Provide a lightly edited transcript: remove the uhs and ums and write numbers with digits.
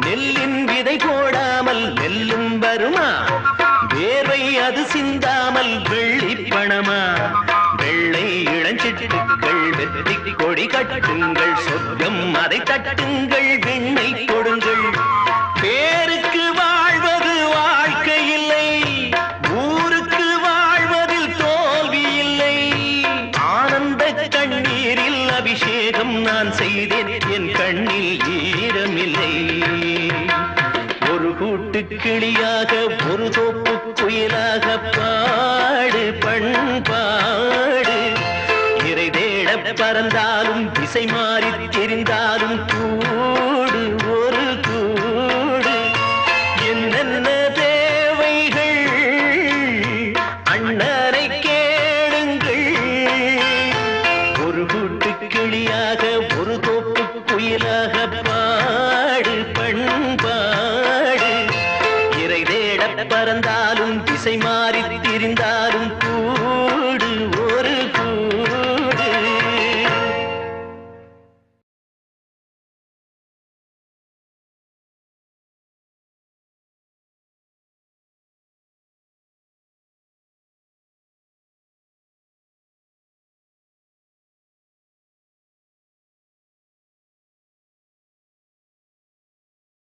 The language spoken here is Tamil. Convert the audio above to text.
நெல்லின் விதை போடாமல் நெல்லும் வருமா வேர்வை அது சிந்தாமல் வெள்ளி பணமா வெள்ளை இளஞ்சிட்டுக்கள் வெற்றி கொடி கட்டுங்கள் சொர்க்கம் அதை தட்டுங்கள் விண்ணை கொடுங்கள் பேருக்கு வாழ்வது வாழ்க்கை இல்லை ஊருக்கு வாழ்வதில் தோல்வி இல்லை ஆனந்த கண்ணீரில் அபிஷேகம் நான் செய்தேன் என் கண்ணில் ஈரமில்லை ஒரு கூட்டு கிளியாக ஒரு தோப்பு குயிலாக பாடு பண்பாடு இறை தேட பறந்தாலும் திசை மாறி தெரிந்தாலும் கூடு ஒரு கூடு என்னென்ன தேவைகள் அண்ணனை கேளுங்கள் ஒரு கூட்டு கிளியாக ஒரு தோப்பு குயிலாக பாடு பண்பாடு இறை தேட பறந்தாலும் திசை